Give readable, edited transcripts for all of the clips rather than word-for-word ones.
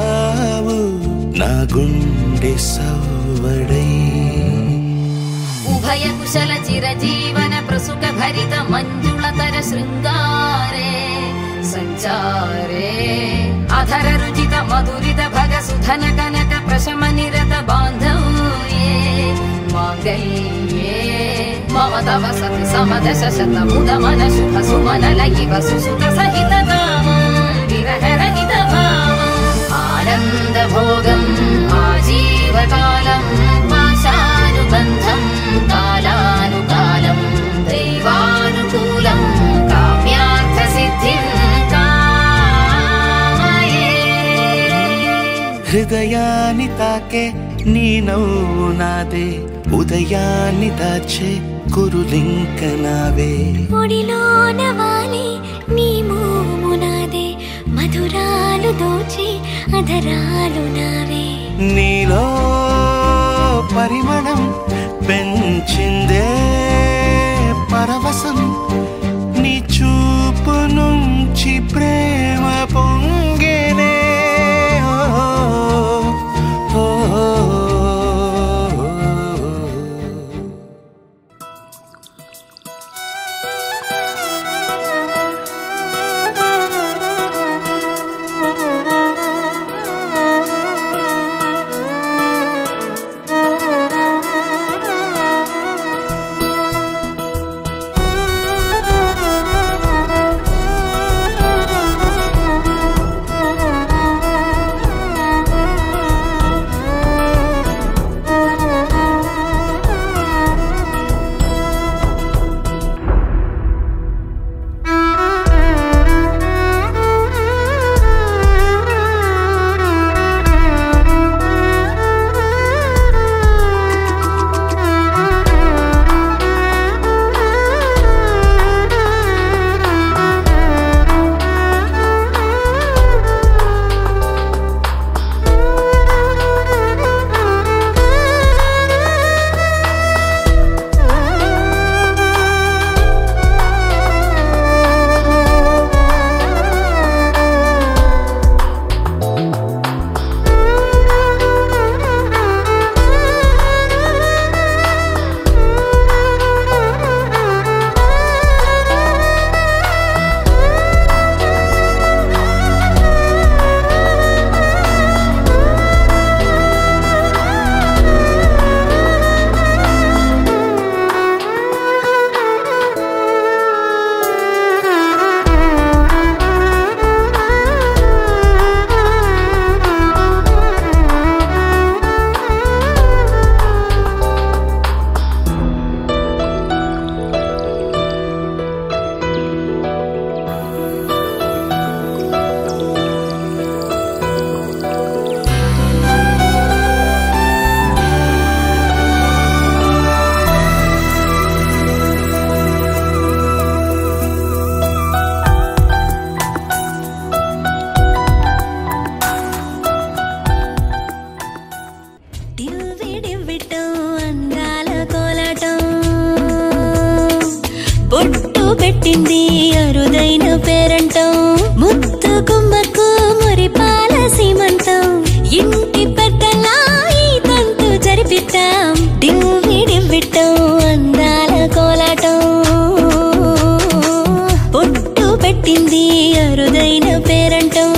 చేశావు నా గుండె సవ్వడై. ఉభయ కుశల చిరజీవన ప్రసుక భరిత మంజుళతర శృంగారే సంచారే అధర రుచిత మధురిత భగ సుధన కనక ప్రశమ నిరత బాంధవ్యే మాంగళ్యే మమ తవ సతి సమదశ శత ముద మన శుభ సుమన లయివ సుసుత సహిత కామం విరహ రహిత భావం ఆనంద భోగం ఆజీవకాలం పాశానుబంధం కాలానుకాలం దైవానుకూలం కామ్యార్థ సిద్ధిం కామయే. హృదయాన్ని తాకే నీ నవ్వు నాదే, ఉదయాన్ని దాచే కురులింక నావే. ఒడిలోన వాలి నీ మోము నాదే, మధురాలు దోచి అధరాలు నావే. నీలో పరిమళం పెంచిందే పరవశం, నీ చూపు నుంచి ప్రేమ పొంగేనే. పెట్టింది అరుదైన పేరంటం, ముత్తు గుమ్మకు మురిపాల సీమంతం, ఇంటి పెద్దలా ఈ తంతు జరిపిద్దాం, డివ్వి డివ్విట్టం అందాల కోలాటం. పొట్టు పెట్టింది అరుదైన పేరంటం.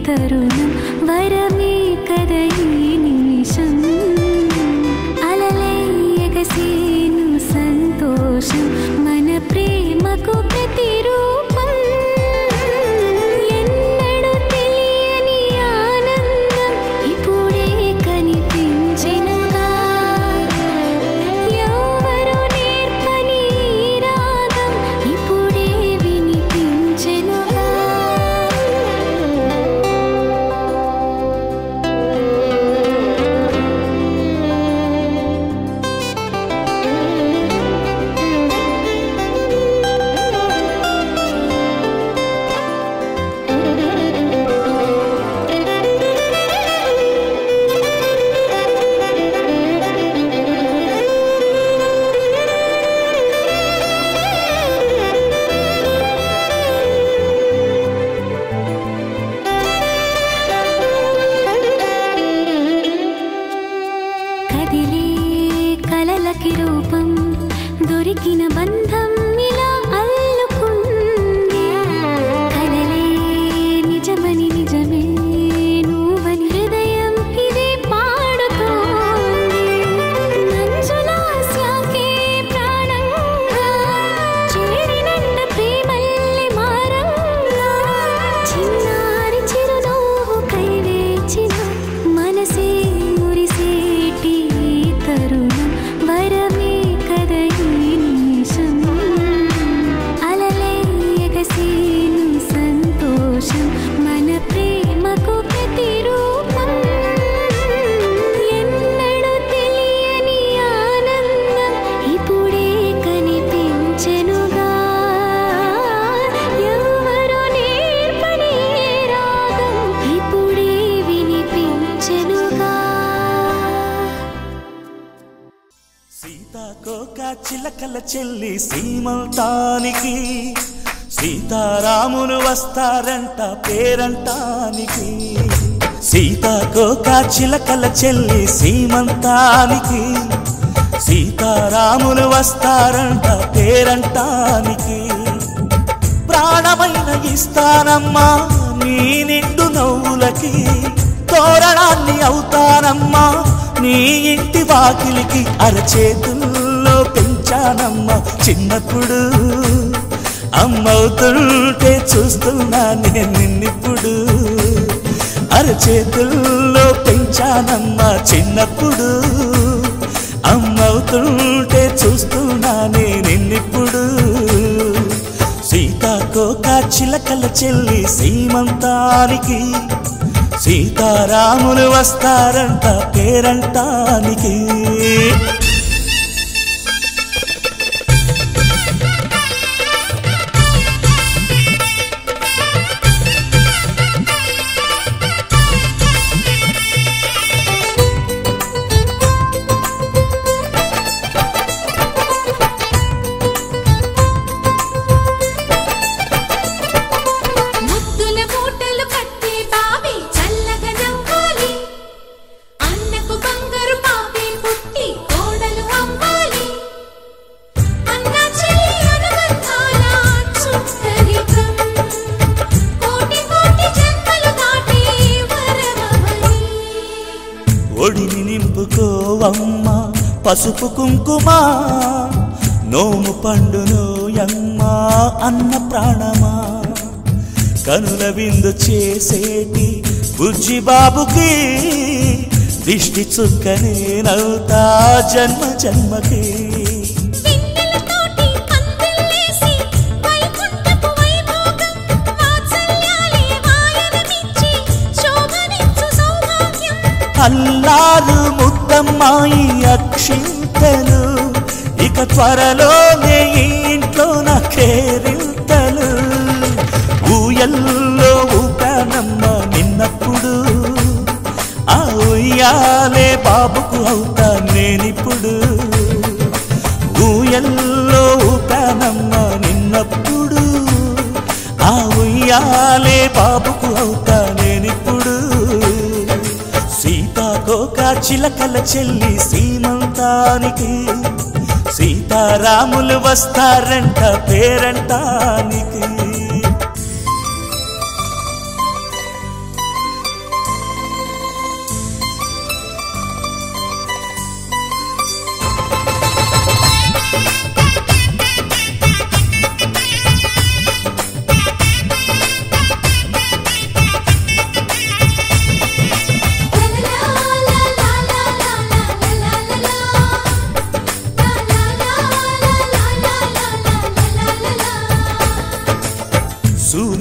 తరుణం వరమే కదా ఈ నిమిషం అలలై ఎగసేను సంతోషం మన ప్రేమకు ప్రతిరూపం ఎన్నడూ తెలియని ఆనందం ఇప్పుడే కనిపించెనుగా ఎవరు నేర్పని రాగం ఇప్పుడే వినిపించెనుగా కదిలే కలలకి రూపం దొరికిన బంధం ఇలా అల్లుకుంది కలలే నిజమని నిజమే నువ్వని హృదయం ఇదే పాడుతోంది మంజులా శాకే ప్రాణంగా చేరినంత ప్రేమల్లి మారంగా చిన్నారి చిరునవ్వు కైవేచిన మనసే మురిసేటి తరుణం వరమే కదా ఈ నిమిషం అలలే ఎగసేను సంతోషం మన ప్రేమకు ప్రతిరూపం ఎన్నడూ తెలియని ఆనందం ఇప్పుడే కనిపించెనుగా ఎవరు నేర్పని రాగం ఇప్పుడే వినిపించెనుగా సీతాకోక చిలకల చెల్లి సీమంతానికి సీతారాములు వస్తారంట పేరంటానికి సీతాకోక చిలకల చెల్లి సీమంతానికి సీతారాములు వస్తారంట పేరంటానికి ప్రాణమైన ఇస్తానమ్మా నీ నిండు నవ్వులకి తోరణాన్ని అవుతానమ్మా నీ ఇంటి వాకిలికి అరచేతుల్లో పెంచానమ్మా చిన్నప్పుడు అమ్మవుతుంటే చూస్తున్నా నేను నిన్నిప్పుడు అరచేతుల్లో పెంచానమ్మా చిన్నప్పుడు అమ్మవుతుంటే చూస్తున్నా నేను నిన్నిప్పుడు సీతాకోక చిలకల చెల్లి సీమంతానికి సీతారాములు వస్తారంట పేరంటానికి ముద్దుల మూటలు కట్టి బాబీ చల్లగా నవ్వాలి అన్నకు బంగారు పాపే పుట్టి కోడలు అమ్మాలి అన్న చెల్లి అనుబంధాల చుట్టరికం కోటి కోటి జన్మలు దాటి వరమవని ఒడిని నింపుకోవమ్మ పసుపు కుంకుమ నోము పండునోయమ్మ అన్న ప్రాణమా కనుల విందు చేసేటి బుజ్జి బాబుకి దిష్టి చుక్కనేనవుతా జన్మ జన్మకి పిన్నెలతోటి పందిళ్ళేసి వైకుంఠపు వైభోగం వాత్సల్యాలే వాయనమిచ్చి శోభనిచ్చు సౌభాగ్యం అల్లారు ముద్దమ్మాయి అక్షింతలు ఇక త్వరలోనే ఈ ఇంట్లో నా కేరింతలు ఊయల్లో ఊపానమ్మ నిన్నప్పుడు ఆ ఉయ్యాలే బాబుకు అవుతా నేనిప్పుడు ఊయల్లో ఊపానమ్మ నిన్నప్పుడు ఆ ఉయ్యాలే బాబుకు అవుతా నేనిప్పుడు సీతాకోక చిలకల చెల్లి సీమంతానికి సీతారాములు వస్తారంట పేరంటానికి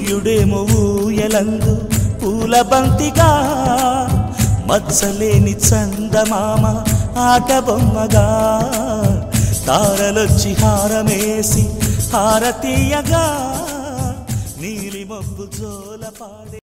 సూర్యుడేమో ఊయలందు పూల బంతిగా మచ్చలేని చందమామ ఆట బొమ్మగా తారలొచ్చి హారమేసి హారతీయగా నీలి మబ్బు జోల పాడే